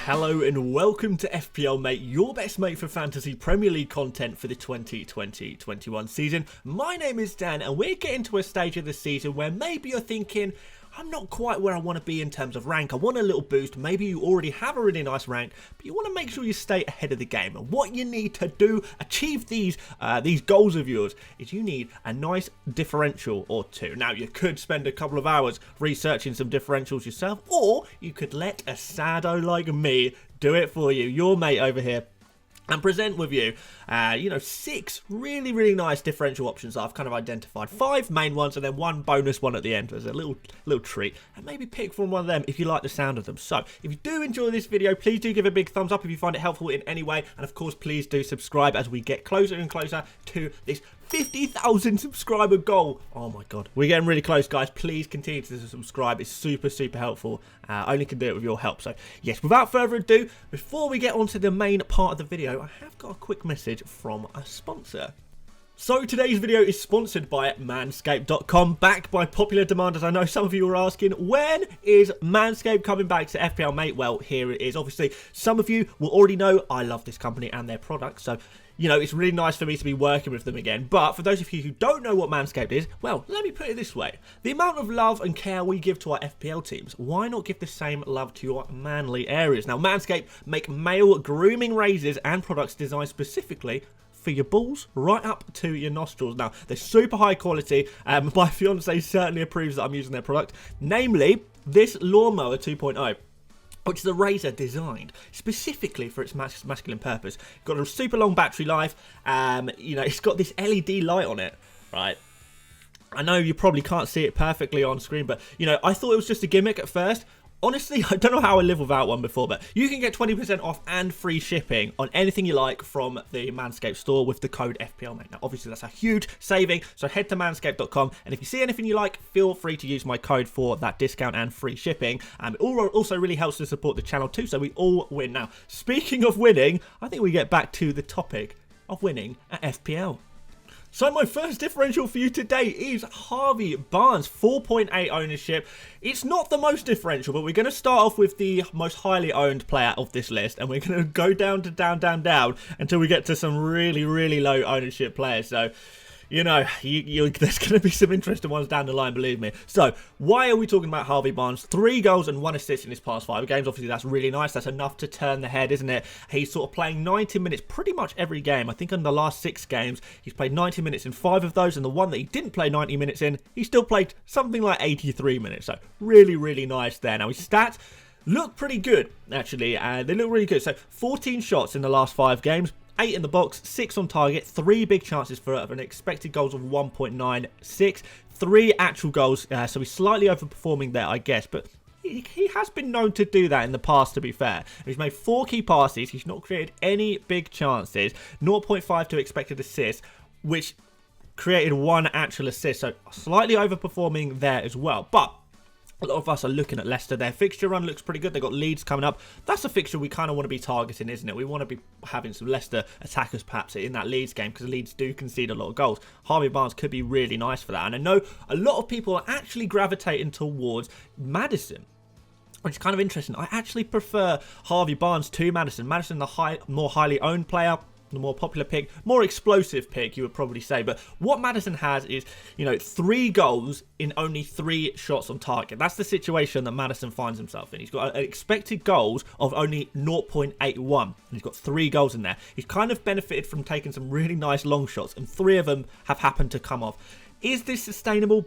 Hello and welcome to FPL Mate, your best mate for fantasy Premier League content for the 2020-21 season. My name is Dan and we're getting to a stage of the season where maybe you're thinking, I'm not quite where I want to be in terms of rank. I want a little boost. Maybe you already have a really nice rank, but you want to make sure you stay ahead of the game. And what you need to do, achieve these goals of yours, is you need a nice differential or two. Now, you could spend a couple of hours researching some differentials yourself, or you could let a sado like me do it for you, your mate over here, and present with you, 6 really nice differential options that I've kind of identified. 5 main ones and then 1 bonus one at the end as a little treat. And maybe pick from one of them if you like the sound of them. So, if you do enjoy this video, please do give a big thumbs up if you find it helpful in any way. And of course, please do subscribe as we get closer and closer to this 50,000 subscriber goal. Oh my god, we're getting really close, guys. Please continue to subscribe. It's super helpful. Only can do it with your help. So yes, without further ado, before we get on to the main part of the video, I have got a quick message from a sponsor. So today's video is sponsored by Manscape.com, backed by popular demand, as I know some of you are asking, when is Manscape coming back to FPL Mate? Well, here it is. Obviously, some of you will already know I love this company and their products, so it's really nice for me to be working with them again. But for those of you who don't know what Manscaped is, well, let me put it this way. The amount of love and care we give to our FPL teams, why not give the same love to your manly areas? Now, Manscaped make male grooming razors and products designed specifically for your balls right up to your nostrils. Now, they're super high quality. My fiance certainly approves that I'm using their product, namely this Lawnmower 2.0. which is a razor designed specifically for its masculine purpose. Got a super long battery life. It's got this LED light on it, right? I know you probably can't see it perfectly on screen, but, I thought it was just a gimmick at first. Honestly, I don't know how I lived without one before, but you can get 20% off and free shipping on anything you like from the Manscaped store with the code FPLMate. Now, obviously, that's a huge saving, so head to manscaped.com, and if you see anything you like, feel free to use my code for that discount and free shipping. It also really helps to support the channel too, so we all win. Now, speaking of winning, I think we get back to the topic of winning at FPL. So my first differential for you today is Harvey Barnes, 4.8 ownership. It's not the most differential, but we're going to start off with the most highly owned player of this list, and we're going to go down to down until we get to some really low ownership players. So, there's going to be some interesting ones down the line, believe me. So, why are we talking about Harvey Barnes? 3 goals and 1 assist in his past 5 games. Obviously, that's really nice. That's enough to turn the head, isn't it? He's sort of playing 90 minutes pretty much every game. I think in the last 6 games, he's played 90 minutes in 5 of those. And the one that he didn't play 90 minutes in, he still played something like 83 minutes. So, really nice there. Now, his stats look pretty good, actually. They look really good. So, 14 shots in the last 5 games. 8 in the box, 6 on target, 3 big chances for an expected goals of 1.96, 3 actual goals, so he's slightly overperforming there, I guess, but he has been known to do that in the past, to be fair. He's made 4 key passes, he's not created any big chances, 0.52 expected assists, which created 1 actual assist, so slightly overperforming there as well, but a lot of us are looking at Leicester. Their fixture run looks pretty good. They've got Leeds coming up. That's a fixture we kind of want to be targeting, isn't it? We want to be having some Leicester attackers perhaps in that Leeds game because Leeds do concede a lot of goals. Harvey Barnes could be really nice for that. And I know a lot of people are actually gravitating towards Maddison, which is kind of interesting. I actually prefer Harvey Barnes to Maddison. Maddison, the more highly owned player, the more popular pick, more explosive pick, you would probably say. But what Maddison has is, 3 goals in only 3 shots on target. That's the situation that Maddison finds himself in. He's got an expected goals of only 0.81. And he's got 3 goals in there. He's kind of benefited from taking some really nice long shots, and 3 of them have happened to come off. Is this sustainable?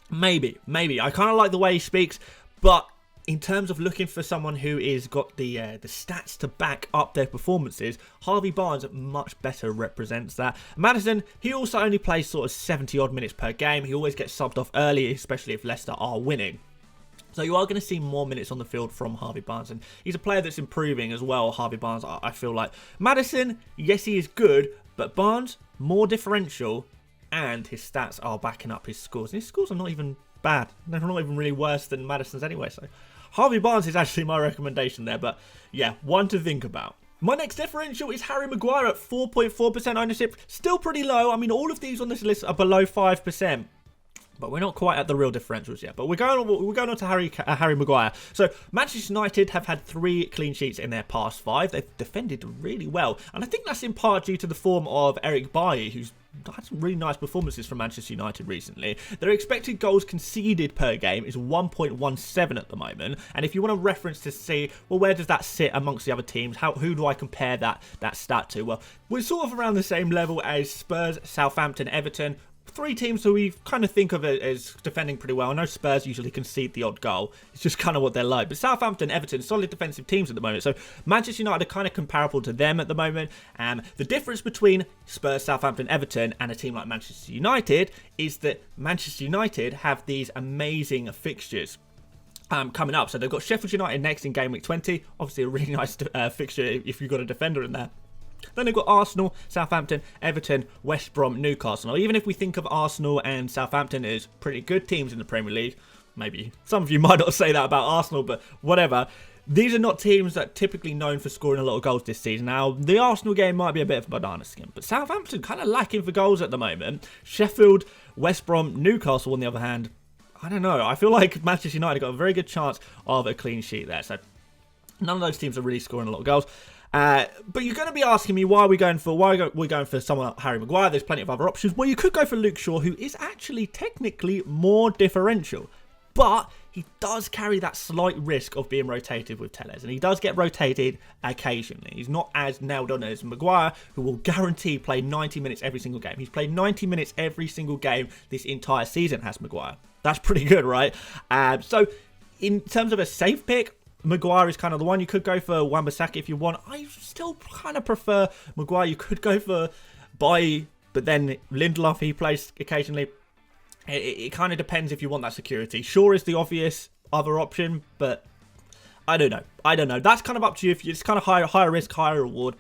Maybe. I kind of like the way he speaks, but in terms of looking for someone who is got the stats to back up their performances, Harvey Barnes much better represents that. Maddison, he also only plays sort of 70-odd minutes per game. He always gets subbed off early, especially if Leicester are winning. So you are going to see more minutes on the field from Harvey Barnes, and he's a player that's improving as well, Harvey Barnes, I feel like. Maddison, yes, he is good, but Barnes, more differential, and his stats are backing up his scores. And his scores are not even bad. They're not even really worse than Maddison's anyway, so Harvey Barnes is actually my recommendation there, but yeah, one to think about. My next differential is Harry Maguire at 4.4% ownership. Still pretty low. I mean, all of these on this list are below 5%. But we're not quite at the real differentials yet. But we're going on to Harry Maguire. So Manchester United have had 3 clean sheets in their past 5. They've defended really well. And I think that's in part due to the form of Eric Bailly, who's had some really nice performances from Manchester United recently. Their expected goals conceded per game is 1.17 at the moment. And if you want a reference to see, well, where does that sit amongst the other teams? Who do I compare that stat to? Well, we're sort of around the same level as Spurs, Southampton, Everton. 3 teams who we kind of think of as defending pretty well. I know Spurs usually concede the odd goal. It's just kind of what they're like. But Southampton, Everton, solid defensive teams at the moment. So Manchester United are kind of comparable to them at the moment. The difference between Spurs, Southampton, Everton and a team like Manchester United is that Manchester United have these amazing fixtures coming up. So they've got Sheffield United next in Gameweek 20. Obviously a really nice fixture if you've got a defender in there. Then they've got Arsenal, Southampton, Everton, West Brom, Newcastle. Now, even if we think of Arsenal and Southampton as pretty good teams in the Premier League, maybe some of you might not say that about Arsenal, but whatever. These are not teams that are typically known for scoring a lot of goals this season. Now, the Arsenal game might be a bit of a banana skin, but Southampton kind of lacking for goals at the moment. Sheffield, West Brom, Newcastle, on the other hand, I don't know. I feel like Manchester United got a very good chance of a clean sheet there. So none of those teams are really scoring a lot of goals. But you're going to be asking me why we're going for someone like Harry Maguire. There's plenty of other options. Well, you could go for Luke Shaw, who is actually technically more differential, but he does carry that slight risk of being rotated with Telles, and he does get rotated occasionally. He's not as nailed on as Maguire, who will guarantee play 90 minutes every single game. He's played 90 minutes every single game this entire season, has Maguire. That's pretty good, right? So in terms of a safe pick, Maguire is kind of the one. You could go for Wan-Bissaka if you want. I still kind of prefer Maguire. You could go for Bailly, but then Lindelof, he plays occasionally. It kind of depends if you want that security. Shaw is the obvious other option, but I don't know. That's kind of up to you. If it's kind of higher risk, higher reward.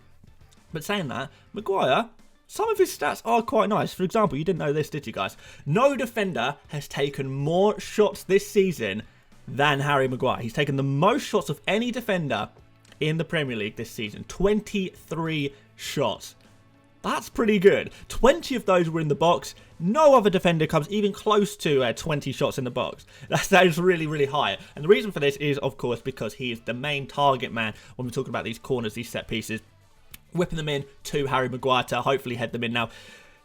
But saying that, Maguire, some of his stats are quite nice. For example, you didn't know this, did you guys? No defender has taken more shots this season than Harry Maguire. He's taken the most shots of any defender in the Premier League this season. 23 shots. That's pretty good. 20 of those were in the box. No other defender comes even close to 20 shots in the box. That is really, really high. And the reason for this is, of course, because he is the main target man when we're talking about these corners, these set pieces. Whipping them in to Harry Maguire to hopefully head them in. Now,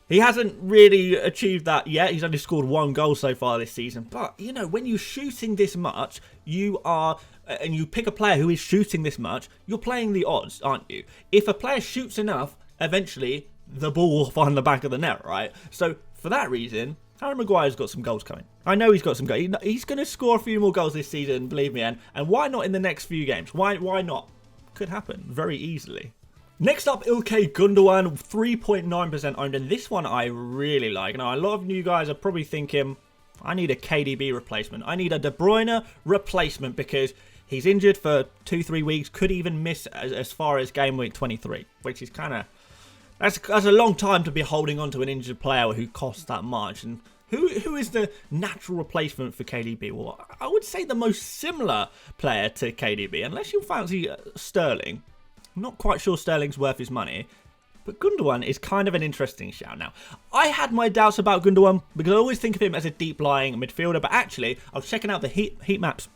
he hasn't really achieved that yet. He's only scored 1 goal so far this season. But, you know, when you're shooting this much, and you pick a player who is shooting this much, you're playing the odds, aren't you? If a player shoots enough, eventually the ball will find the back of the net, right? So, for that reason, Harry Maguire's got some goals coming. I know he's got some goals. He's going to score a few more goals this season, believe me. And why not in the next few games? Why not? Could happen very easily. Next up, Ilkay Gundogan, 3.9% owned, and this one I really like. Now, a lot of you guys are probably thinking, I need a KDB replacement. I need a De Bruyne replacement because he's injured for 2-3 weeks, could even miss as far as game week 23, which is kind of, that's a long time to be holding on to an injured player who costs that much. And who is the natural replacement for KDB? Well, I would say the most similar player to KDB, unless you fancy Sterling. I'm not quite sure Sterling's worth his money, but Gundogan is kind of an interesting shout. Now, I had my doubts about Gundogan because I always think of him as a deep-lying midfielder, but actually, I was checking out the heat maps.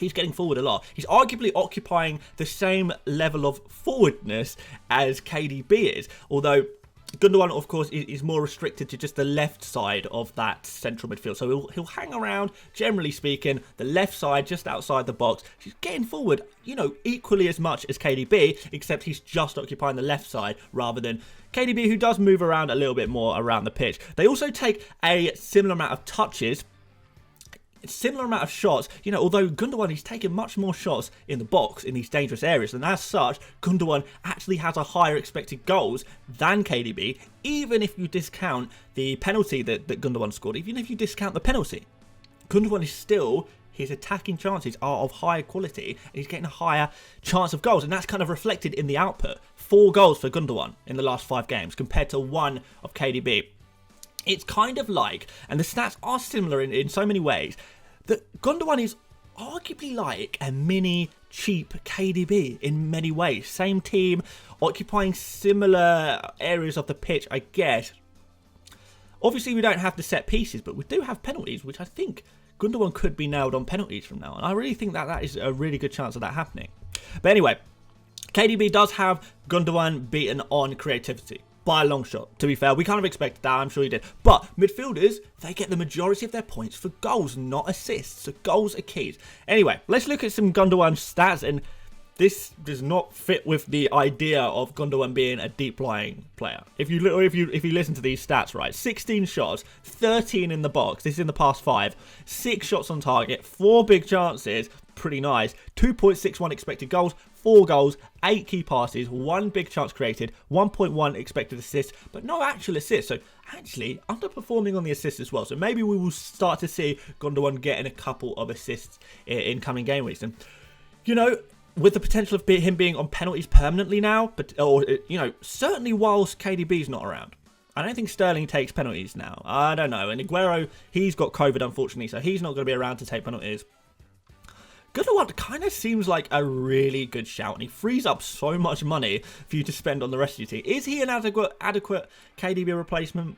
He's getting forward a lot. He's arguably occupying the same level of forwardness as KDB is, although Gundogan, of course, is more restricted to just the left side of that central midfield. So he'll hang around, generally speaking, the left side, just outside the box. He's getting forward, you know, equally as much as KDB, except he's just occupying the left side rather than KDB, who does move around a little bit more around the pitch. They also take a similar amount of touches, similar amount of shots, you know, although Gundogan, he's taken much more shots in the box in these dangerous areas, and as such, Gundogan actually has a higher expected goals than KDB, even if you discount the penalty that Gundogan scored. Even if you discount the penalty, Gundogan is still, his attacking chances are of higher quality, and he's getting a higher chance of goals, and that's kind of reflected in the output. 4 goals for Gundogan in the last 5 games, compared to 1 of KDB. It's kind of like, and the stats are similar in so many ways, that Gundogan is arguably like a mini cheap KDB in many ways. Same team, occupying similar areas of the pitch, I guess. Obviously, we don't have the set pieces, but we do have penalties, which I think Gundogan could be nailed on penalties from now on. I really think that is a really good chance of that happening. But anyway, KDB does have Gundogan beaten on creativity by a long shot. To be fair, we kind of expected that. I'm sure he did. But midfielders, they get the majority of their points for goals, not assists. So goals are keys. Anyway, let's look at some Gundogan stats, and this does not fit with the idea of Gundogan being a deep-lying player. If you listen to these stats, right, 16 shots, 13 in the box. This is in the past 5. 6 shots on target, 4 big chances, pretty nice. 2.61 expected goals, 4 goals, 8 key passes, 1 big chance created, 1.1 expected assists, but no actual assists. So actually underperforming on the assists as well. So maybe we will start to see Gundogan getting a couple of assists in coming game weeks. And you know, with the potential of him being on penalties permanently now, certainly whilst KDB's not around. I don't think Sterling takes penalties now. I don't know. And Aguero, he's got COVID, unfortunately, so he's not going to be around to take penalties. Gundogan kind of seems like a really good shout, and he frees up so much money for you to spend on the rest of your team. Is he an adequate KDB replacement?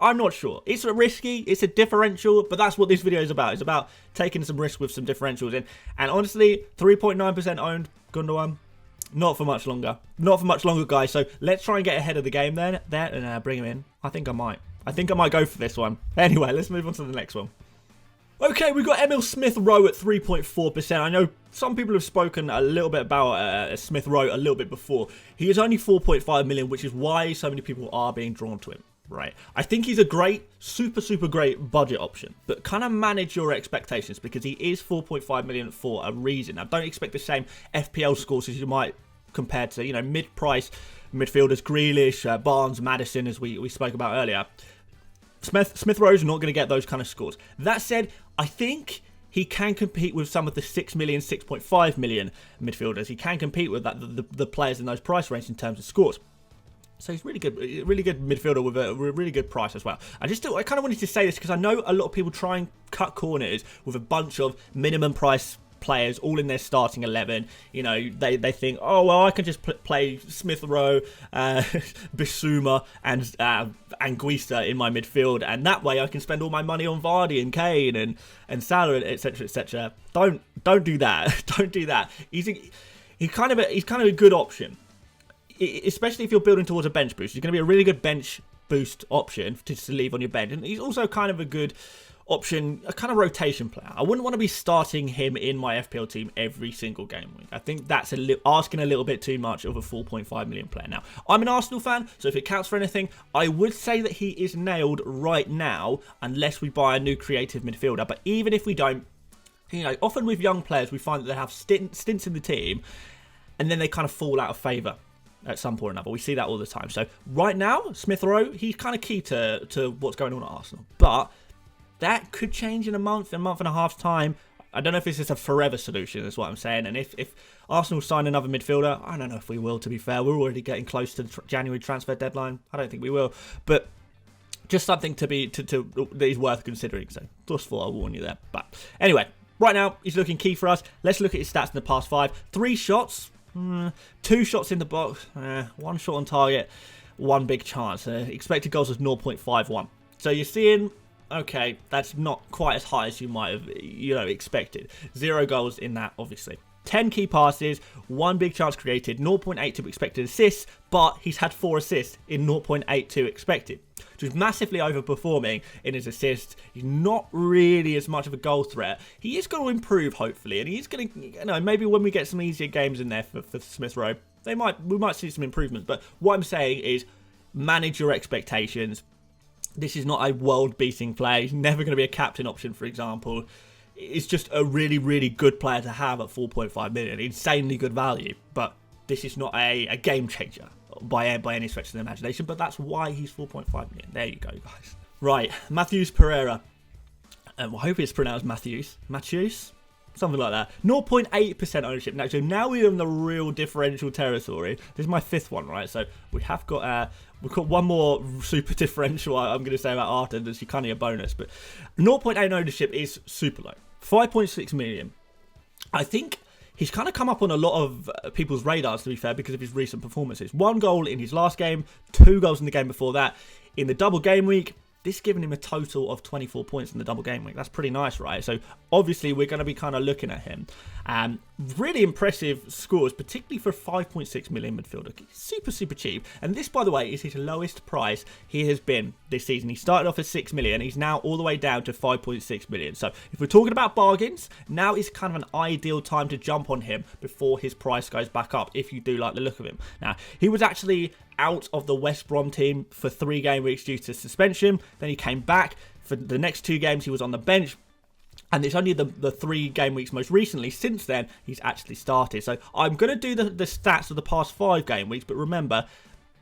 I'm not sure. It's risky, it's a differential, but that's what this video is about. It's about taking some risk with some differentials in. And honestly, 3.9% owned Gundogan, not for much longer. Not for much longer, guys. So let's try and get ahead of the game there and bring him in. I think I might go for this one. Anyway, let's move on to the next one. Okay, we've got Emil Smith-Rowe at 3.4%. I know some people have spoken a little bit about Smith-Rowe a little bit before. He is only 4.5 million, which is why so many people are being drawn to him, right? I think he's a great, super great budget option, but kind of manage your expectations because he is 4.5 million for a reason. Now, don't expect the same FPL scores as you might compared to, you know, mid-price midfielders, Grealish, Barnes, Maddison, as we spoke about earlier. Smith-Rowe's not going to get those kind of scores. That said, I think he can compete with some of the 6 million, 6.5 million midfielders. He can compete with that, the players in those price ranges in terms of scores. So he's really good midfielder with a really good price as well. I kind of wanted to say this because I know a lot of people try and cut corners with a bunch of minimum price players all in their starting 11. You know, they think, oh well, I can just play Smith-Rowe, Bissouma and Anguissa in my midfield, and that way I can spend all my money on Vardy and Kane and Salah, etc, etc. Don't do that. Don't do that. He's kind of a good option, especially if you're building towards a bench boost. He's going to be a really good bench boost option to leave on your bench, and he's also kind of a good option, a kind of rotation player. I wouldn't want to be starting him in my FPL team every single game week. I think that's asking a little bit too much of a 4.5 million player. Now, I'm an Arsenal fan, so if it counts for anything, I would say that he is nailed right now, unless we buy a new creative midfielder. But even if we don't, you know, often with young players, we find that they have stints in the team, and then they kind of fall out of favour at some point or another. We see that all the time. So right now, Smith-Rowe, he's kind of key to what's going on at Arsenal. But that could change in a month and a half's time. I don't know if this is a forever solution, is what I'm saying. And if Arsenal sign another midfielder, I don't know if we will, to be fair. We're already getting close to the January transfer deadline. I don't think we will. But just something that is worth considering. So just thought I'd warn you there. But anyway, right now, he's looking key for us. Let's look at his stats in the past 5. 3 shots, 2 shots in the box, 1 shot on target, 1 big chance. Expected goals was 0.51. So you're seeing, okay, that's not quite as high as you might have, expected. 0 goals in that, obviously. 10 key passes, 1 big chance created, 0.82 expected assists, but he's had 4 assists in 0.82 expected. So he's massively overperforming in his assists. He's not really as much of a goal threat. He is going to improve, hopefully, and he's going to, maybe when we get some easier games in there for Smith-Rowe, we might see some improvement. But what I'm saying is, manage your expectations. This is not a world-beating player. He's never going to be a captain option, for example. It's just a really, really good player to have at 4.5 million. Insanely good value. But this is not a game changer by any stretch of the imagination. But that's why he's 4.5 million. There you go, guys. Right, Matheus Pereira. I hope it's pronounced Matthews. Something like that. 0.8% ownership. Now, so now we're in the real differential territory. This is my 5th one, right? So we've got one more super differential I'm going to say about Arden. That's kind of a bonus. But 0.8 ownership is super low. 5.6 million. I think he's kind of come up on a lot of people's radars, to be fair, because of his recent performances. 1 goal in his last game, 2 goals in the game before that. In the double game week, this giving him a total of 24 points in the double game week. That's pretty nice, right? So obviously we're going to be kind of looking at him. Really impressive scores, particularly for a 5.6 million midfielder. Super cheap. And this, by the way, is his lowest price he has been this season. He started off at 6 million. He's now all the way down to 5.6 million. So if we're talking about bargains, now is kind of an ideal time to jump on him before his price goes back up, if you do like the look of him. Now, he was actually out of the West Brom team for 3 game weeks due to suspension. Then he came back. For the next 2 games, he was on the bench. And it's only the 3 game weeks most recently. Since then, he's actually started. So I'm going to do the stats of the past 5 game weeks. But remember,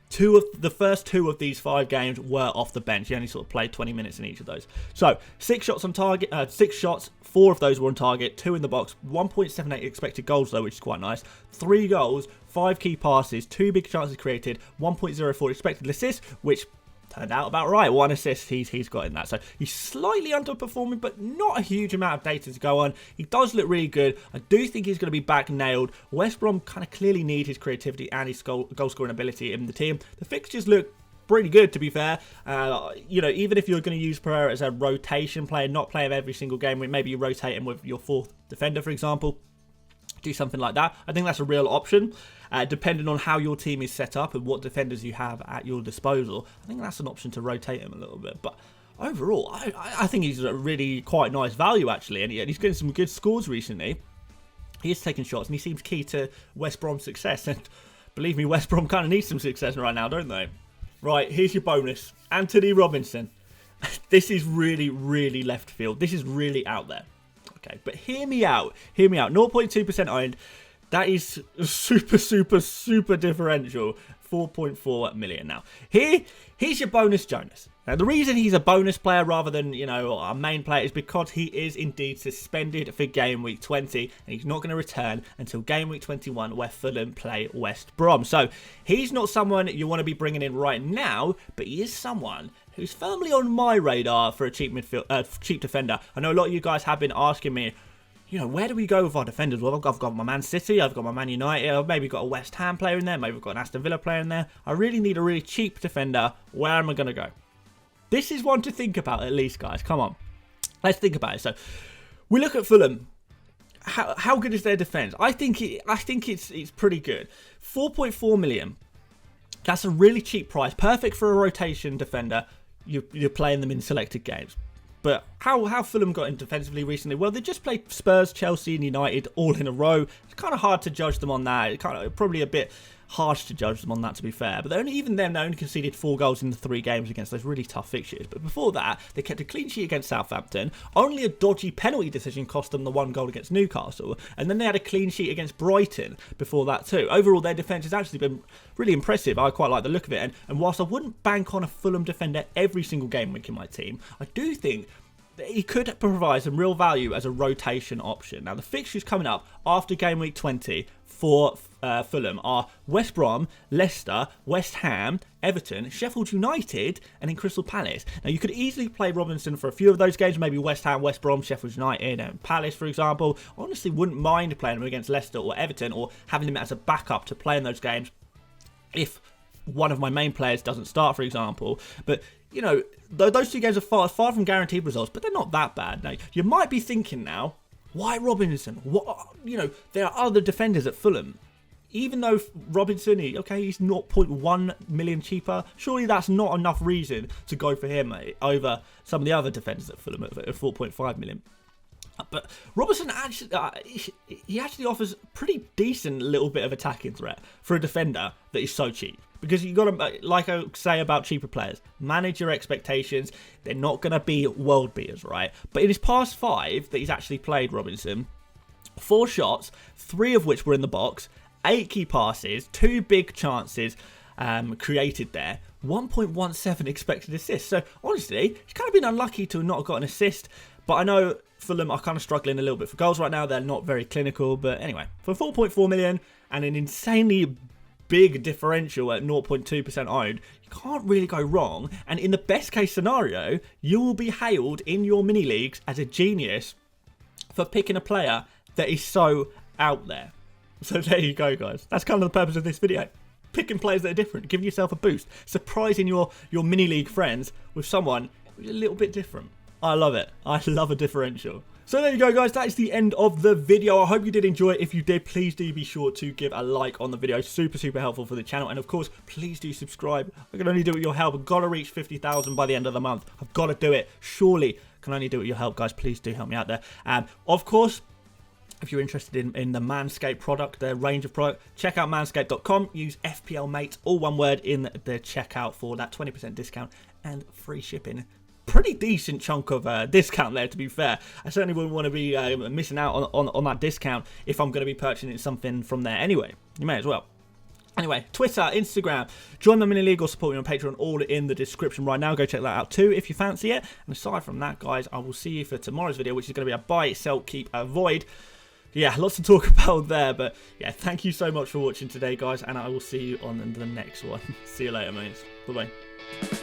the first 2 of these 5 games were off the bench. He only sort of played 20 minutes in each of those. So 6 shots on target, 6 shots, 4 of those were on target, 2 in the box, 1.78 expected goals though, which is quite nice. 3 goals, 5 key passes, 2 big chances created, 1.04 expected assists, which turned out about right. 1 assist he's got in that. So he's slightly underperforming, but not a huge amount of data to go on. He does look really good. I do think he's going to be back nailed. West Brom kind of clearly need his creativity and his goal scoring ability in the team. The fixtures look pretty good, to be fair. Even if you're going to use Pereira as a rotation player, not play him every single game, maybe you rotate him with your 4th defender, for example. Do something like that. I think that's a real option, depending on how your team is set up and what defenders you have at your disposal. I think that's an option to rotate him a little bit. But overall, I think he's a really quite nice value, actually. And he's getting some good scores recently. He is taking shots, and he seems key to West Brom's success. And believe me, West Brom kind of needs some success right now, don't they? Right, here's your bonus. Anthony Robinson. This is really left field. This is really out there. Okay, but hear me out. 0.2% owned. That is super differential. 4.4 million now. Here's your bonus Jonas. Now, the reason he's a bonus player rather than, a main player is because he is indeed suspended for game week 20, and he's not going to return until game week 21, where Fulham play West Brom. So he's not someone you want to be bringing in right now, but he is someone who's firmly on my radar for a cheap defender. I know a lot of you guys have been asking me, where do we go with our defenders? Well, I've got my Man City, I've got my Man United, I've maybe got a West Ham player in there, maybe I've got an Aston Villa player in there. I really need a really cheap defender. Where am I going to go? This is one to think about at least, guys. Come on. Let's think about it. So, we look at Fulham. How good is their defence? I think it's pretty good. 4.4 million. That's a really cheap price. Perfect for a rotation defender. You're playing them in selected games. But how Fulham got in defensively recently? Well, they just played Spurs, Chelsea and United all in a row. It's kind of hard to judge them on that. It's probably a bit harsh to judge them on that, to be fair. But they only conceded 4 goals in the 3 games against those really tough fixtures. But before that, they kept a clean sheet against Southampton. Only a dodgy penalty decision cost them the 1 goal against Newcastle. And then they had a clean sheet against Brighton before that too. Overall, their defence has actually been really impressive. I quite like the look of it. And whilst I wouldn't bank on a Fulham defender every single game week in my team, I do think he could provide some real value as a rotation option. Now, the fixtures coming up after game week 20 for Fulham are West Brom, Leicester, West Ham, Everton, Sheffield United, and then Crystal Palace. Now, you could easily play Robinson for a few of those games, maybe West Ham, West Brom, Sheffield United, and Palace, for example. I honestly wouldn't mind playing him against Leicester or Everton, or having him as a backup to play in those games if one of my main players doesn't start, for example. But those 2 games are far from guaranteed results, but they're not that bad. Now, you might be thinking now, why Robinson? There are other defenders at Fulham. Even though Robinson, he's 0.1 million cheaper, surely that's not enough reason to go for him over some of the other defenders at Fulham at 4.5 million. But Robertson actually offers pretty decent little bit of attacking threat for a defender that is so cheap. Because you got to, like I say about cheaper players, manage your expectations. They're not going to be world beaters, right? But in his past 5 that he's actually played, Robinson, 4 shots, 3 of which were in the box, 8 key passes, 2 big chances created there, 1.17 expected assists. So honestly, he's kind of been unlucky to not have got an assist. But I know Fulham are kind of struggling a little bit for goals right now. They're not very clinical. But anyway, for 4.4 million and an insanely big differential at 0.2% owned, you can't really go wrong. And in the best case scenario, you will be hailed in your mini leagues as a genius for picking a player that is so out there. So there you go, guys. That's kind of the purpose of this video. Picking players that are different, giving yourself a boost, surprising your mini league friends with someone which is a little bit different. I love it. I love a differential. So there you go, guys. That is the end of the video. I hope you did enjoy it. If you did, please do be sure to give a like on the video. Super, super helpful for the channel. And of course, please do subscribe. I can only do it with your help. I've got to reach 50,000 by the end of the month. I've got to do it. Surely, can only do it with your help, guys. Please do help me out there. Of course, if you're interested in the Manscape product, their range of product, check out manscape.com. Use FPL Mates, all one word, in the checkout for that 20% discount and free shipping. Pretty decent chunk of discount there, to be fair. I certainly wouldn't want to be missing out on that discount if I'm going to be purchasing something from there anyway. You may as well. Anyway, Twitter, Instagram, join the mini league or support me on Patreon, all in the description right now. Go check that out too if you fancy it. And aside from that, guys, I will see you for tomorrow's video, which is going to be a buy, sell, keep, avoid. Yeah, lots to talk about there, but yeah, thank you so much for watching today, guys, and I will see you on the next one. See you later, mates. Bye-bye.